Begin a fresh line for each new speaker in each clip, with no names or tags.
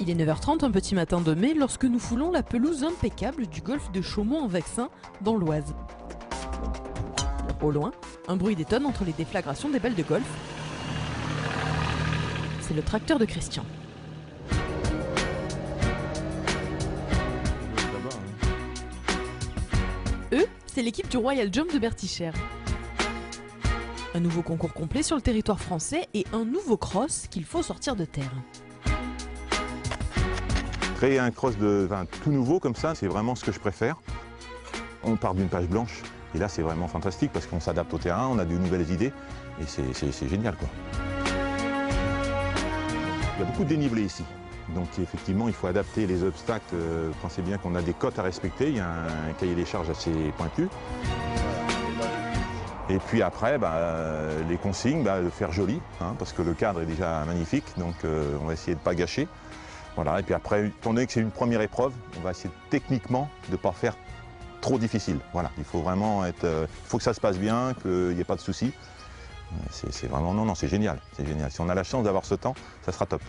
Il est 9h30 un petit matin de mai lorsque nous foulons la pelouse impeccable du golfe de Chaumont-en-Vexin dans l'Oise. Au loin, un bruit détonne entre les déflagrations des balles de golf. C'est le tracteur de Christian. Eux, c'est l'équipe du Royal Jump de Bertichères. Un nouveau concours complet sur le territoire français et un nouveau cross qu'il faut sortir de terre.
Créer un cross tout nouveau comme ça, c'est vraiment ce que je préfère. On part d'une page blanche et là c'est vraiment fantastique parce qu'on s'adapte au terrain, on a de nouvelles idées et c'est génial, quoi. Il y a beaucoup de dénivelé ici, donc effectivement il faut adapter les obstacles. Pensez bien qu'on a des cotes à respecter, il y a un cahier des charges assez pointu. Et puis après, les consignes, de faire joli, parce que le cadre est déjà magnifique, donc on va essayer de ne pas gâcher. Voilà, et puis après, étant donné que c'est une première épreuve, on va essayer techniquement de ne pas faire trop difficile. Voilà, il faut vraiment être, faut que ça se passe bien, qu'il n'y ait pas de soucis. C'est vraiment, non, c'est génial, c'est génial. Si on a la chance d'avoir ce temps, ça sera top.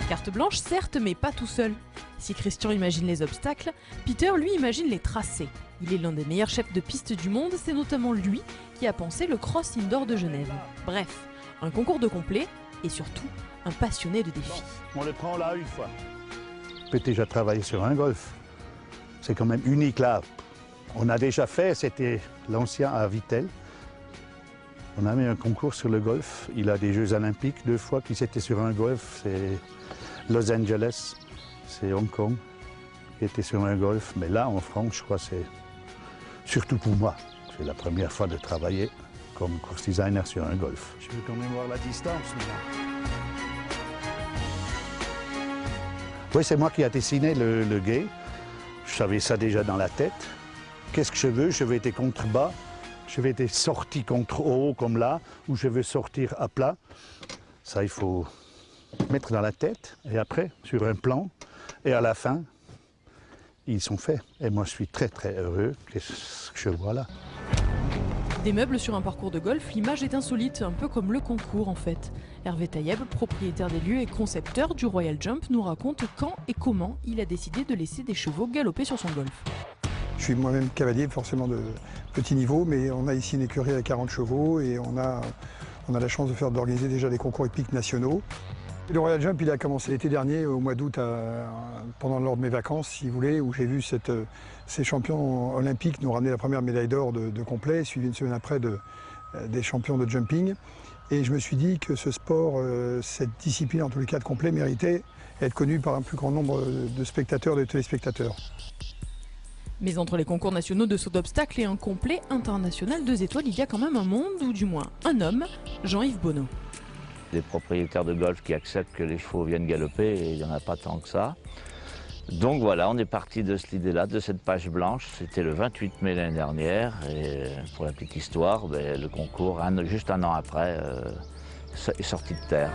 Carte blanche, certes, mais pas tout seul. Si Christian imagine les obstacles, Peter, lui, imagine les tracés. Il est l'un des meilleurs chefs de piste du monde, c'est notamment lui qui a pensé le Cross Indoor de Genève. Bref, un concours de complet et surtout un passionné de défis.
On les prend là une fois.
Je peux déjà travailler sur un golf. C'est quand même unique là. On a déjà fait, c'était l'ancien à Vittel. On a mis un concours sur le golf. Il a des Jeux Olympiques 2 fois qui étaient sur un golf. C'est Los Angeles, c'est Hong Kong qui était sur un golf. Mais là, en France, je crois que c'est surtout pour moi. C'est la première fois de travailler comme course designer sur un golf.
Je veux quand même voir la distance maintenant.
Oui, c'est moi qui ai dessiné le guet. Je savais ça déjà dans la tête. Qu'est-ce que je veux? Je veux être contre bas. Je vais être sorti contre haut comme là, ou je veux sortir à plat. Ça, il faut mettre dans la tête. Et après, sur un plan. Et à la fin, ils sont faits. Et moi, je suis très, très heureux. Qu'est-ce que je vois là?
Des meubles sur un parcours de golf, l'image est insolite, un peu comme le concours en fait. Hervé Taïeb, propriétaire des lieux et concepteur du Royal Jump, nous raconte quand et comment il a décidé de laisser des chevaux galoper sur son golf.
Je suis moi-même cavalier, forcément de petit niveau, mais on a ici une écurie à 40 chevaux et on a la chance d'organiser déjà des concours hippiques nationaux. Le Royal Jump, il a commencé l'été dernier, au mois d'août, pendant lors de mes vacances, si vous voulez, où j'ai vu ces champions olympiques nous ramener la première médaille d'or de complet, suivi une semaine après des champions de jumping. Et je me suis dit que ce sport, cette discipline, en tous les cas de complet, méritait d'être connue par un plus grand nombre de spectateurs, de téléspectateurs.
Mais entre les concours nationaux de saut d'obstacles et un complet international 2 étoiles, il y a quand même un monde, ou du moins un homme, Jean-Yves Bonneau.
Des propriétaires de golf qui acceptent que les chevaux viennent galoper, et il n'y en a pas tant que ça. Donc voilà, on est parti de cette idée-là, de cette page blanche. C'était le 28 mai l'année dernière, et pour la petite histoire, le concours, juste un an après, est sorti de terre.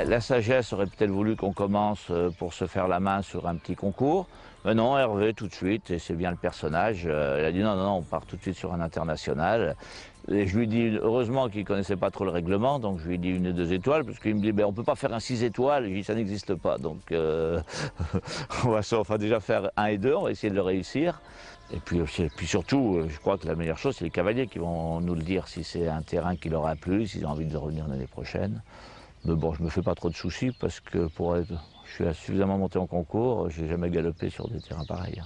La sagesse aurait peut-être voulu qu'on commence pour se faire la main sur un petit concours. Mais non, Hervé, tout de suite, et c'est bien le personnage, il a dit non, on part tout de suite sur un international. Et je lui dis, heureusement qu'il ne connaissait pas trop le règlement, donc je lui ai dit 1 et 2 étoiles, parce qu'il me dit, on ne peut pas faire un 6 étoiles, je lui dis, ça n'existe pas. Donc on va déjà faire 1 et 2, on va essayer de le réussir. Et puis surtout, je crois que la meilleure chose, c'est les cavaliers qui vont nous le dire si c'est un terrain qui leur a plu, s'ils ont envie de revenir l'année prochaine. Mais bon, je ne me fais pas trop de soucis parce que je suis suffisamment monté en concours, je n'ai jamais galopé sur des terrains pareils.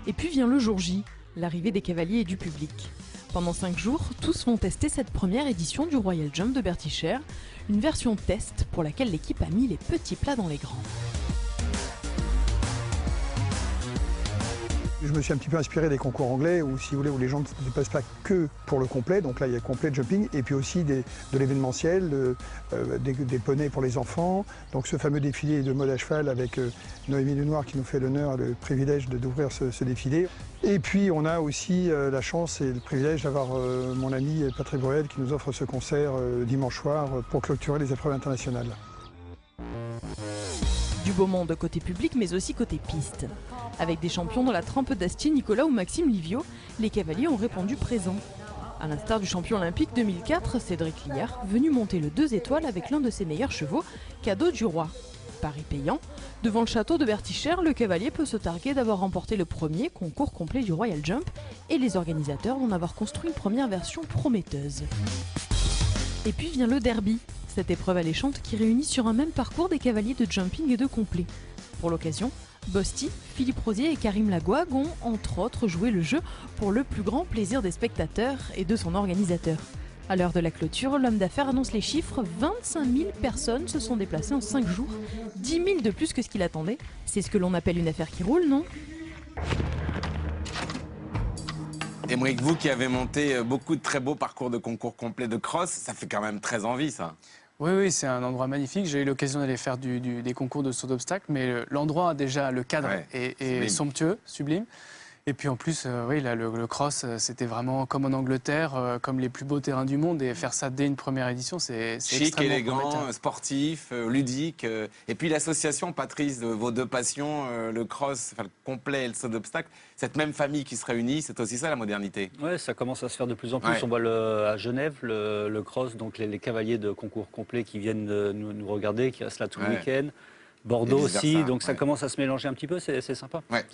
Et puis vient le jour J, l'arrivée des cavaliers et du public. Pendant 5 jours, tous vont tester cette première édition du Royal Jump de Bertichères, une version test pour laquelle l'équipe a mis les petits plats dans les grands.
Je me suis un petit peu inspiré des concours anglais où, si vous voulez, où les gens ne dépassent pas que pour le complet. Donc là, il y a le complet de jumping et puis aussi de l'événementiel, des poneys pour les enfants. Donc ce fameux défilé de mode à cheval avec Noémie Lenoir qui nous fait l'honneur, le privilège d'ouvrir ce défilé. Et puis on a aussi la chance et le privilège d'avoir mon ami Patrick Bruel qui nous offre ce concert dimanche soir pour clôturer les épreuves internationales.
Du beau monde côté public mais aussi côté piste. Avec des champions dans la trempe d'Astier, Nicolas ou Maxime Livio, les cavaliers ont répondu présent. À l'instar du champion olympique 2004, Cédric Liard, venu monter le 2 étoiles avec l'un de ses meilleurs chevaux, cadeau du roi. Pari payant, devant le château de Bertichères, le cavalier peut se targuer d'avoir remporté le premier concours complet du Royal Jump et les organisateurs d'en avoir construit une première version prometteuse. Et puis vient le derby, cette épreuve alléchante qui réunit sur un même parcours des cavaliers de jumping et de complet. Pour l'occasion, Bosti, Philippe Rosier et Karim Lagouag ont entre autres joué le jeu pour le plus grand plaisir des spectateurs et de son organisateur. À l'heure de la clôture, l'homme d'affaires annonce les chiffres, 25 000 personnes se sont déplacées en 5 jours, 10 000 de plus que ce qu'il attendait. C'est ce que l'on appelle une affaire qui roule, non ?
Aymeric, vous qui avez monté beaucoup de très beaux parcours de concours complets de cross, ça fait quand même très envie, ça.
Oui, c'est un endroit magnifique. J'ai eu l'occasion d'aller faire des concours de saut d'obstacles, mais l'endroit, déjà, le cadre est somptueux, sublime. Et puis en plus, oui, là, le cross, c'était vraiment comme en Angleterre, comme les plus beaux terrains du monde. Et faire ça dès une première édition, c'est
chic,
extrêmement
élégant,
prometteur.
sportif, ludique. Et puis l'association, Patrice, de vos deux passions, le cross, enfin, le complet et le saut d'obstacles, cette même famille qui se réunit, c'est aussi ça la modernité.
Oui, ça commence à se faire de plus en plus.
Ouais.
On voit à Genève le cross, donc les cavaliers de concours complets qui viennent nous regarder, qui restent là tout le week-end. Bordeaux aussi, donc ça commence à se mélanger un petit peu, c'est sympa.
Ouais.